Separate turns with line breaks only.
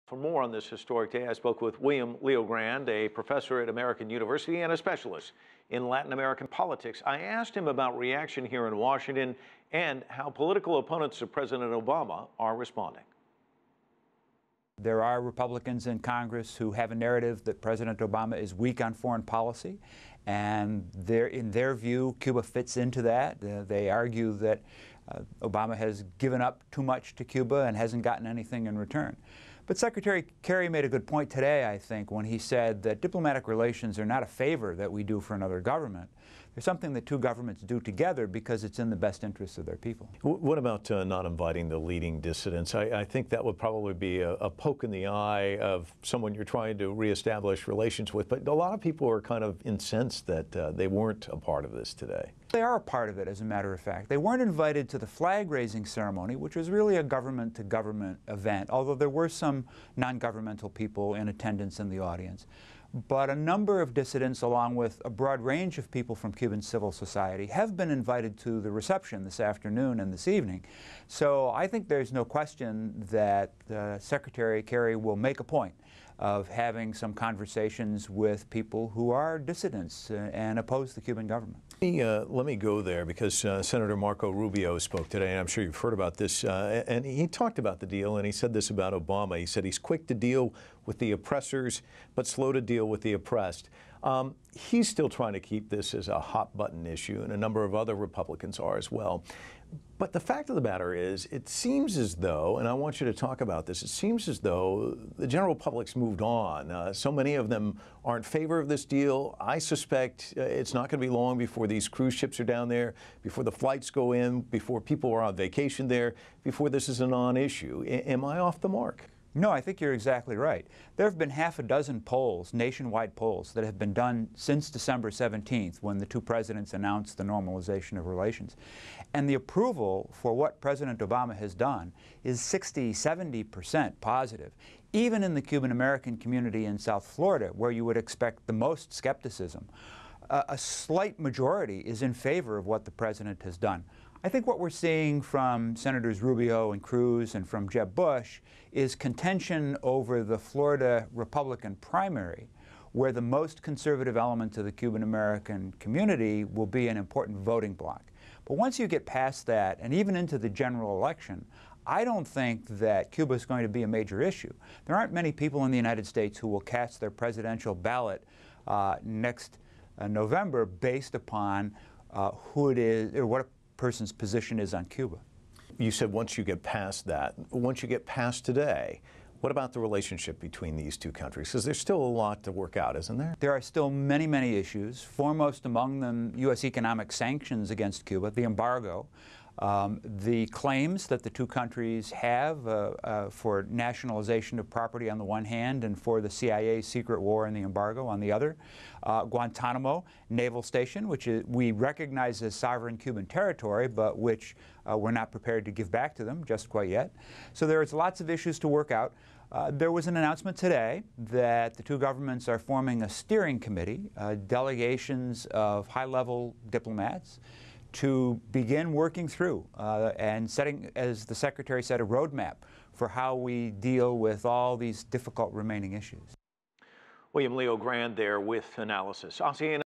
For more on this historic day, I spoke with LeoGrande, a professor at American University and a specialist in Latin American politics. I asked him about reaction here in Washington and how political opponents of President Obama are responding.
There are Republicans in Congress who have a narrative that President Obama is weak on foreign policy, and in their view, Cuba fits into that. They argue that Obama has given up too much to Cuba and hasn't gotten anything in return. But Secretary Kerry made a good point today, I think, when he said that diplomatic relations are not a favor that we do for another government. They're something that two governments do together because it's in the best interest of their people.
What about not inviting the leading dissidents? I think that would probably be a poke in the eye of someone you're trying to reestablish relations with. But a lot of people are kind of incensed that they weren't a part of this today.
They are a part of it, as a matter of fact. They weren't invited to the flag-raising ceremony, which was really a government-to-government event, although there were some non-governmental people in attendance in the audience. But a number of dissidents, along with a broad range of people from Cuban civil society, have been invited to the reception this afternoon and this evening. So I think there's no question that Secretary Kerry will make a point of having some conversations with people who are dissidents and oppose the Cuban government.
Let me go there because Senator Marco Rubio spoke today, and I'm sure you've heard about this, and he talked about the deal, and he said this about Obama. He said he's quick to deal with the oppressors, but slow to deal with the oppressed. He's still trying to keep this as a hot-button issue, and a number of other Republicans are as well. But the fact of the matter is, it seems as though, and I want you to talk about this, it seems as though the general public's moved on. So many of them are in favor of this deal. I suspect it's not going to be long before these cruise ships are down there, before the flights go in, before people are on vacation there, before this is a non-issue. Am I off the mark?
No, I think you're exactly right. There have been half a dozen polls, nationwide polls, that have been done since December 17th, when the two presidents announced the normalization of relations. And the approval for what President Obama has done is 60–70% positive. Even in the Cuban-American community in South Florida, where you would expect the most skepticism, a slight majority is in favor of what the president has done. I think what we're seeing from Senators Rubio and Cruz and from Jeb Bush is contention over the Florida Republican primary, where the most conservative element of the Cuban-American community will be an important voting bloc. But once you get past that, and even into the general election, I don't think that Cuba is going to be a major issue. There aren't many people in the United States who will cast their presidential ballot next November based upon who it is or what a person's position is on Cuba.
You said once you get past that, once you get past today, what about the relationship between these two countries? Because there's still a lot to work out, isn't there?
There are still many, many issues, foremost among them U.S. economic sanctions against Cuba, the embargo, the claims that the two countries have for nationalization of property on the one hand and for the CIA's secret war and the embargo on the other, Guantanamo naval station, which we recognize as sovereign Cuban territory, but which we're not prepared to give back to them just quite yet. So there's lots of issues to work out. There was an announcement today that the two governments are forming a steering committee, delegations of high-level diplomats, to begin working through and setting, as the Secretary said, a roadmap for how we deal with all these difficult remaining issues.
LeoGrande there with analysis.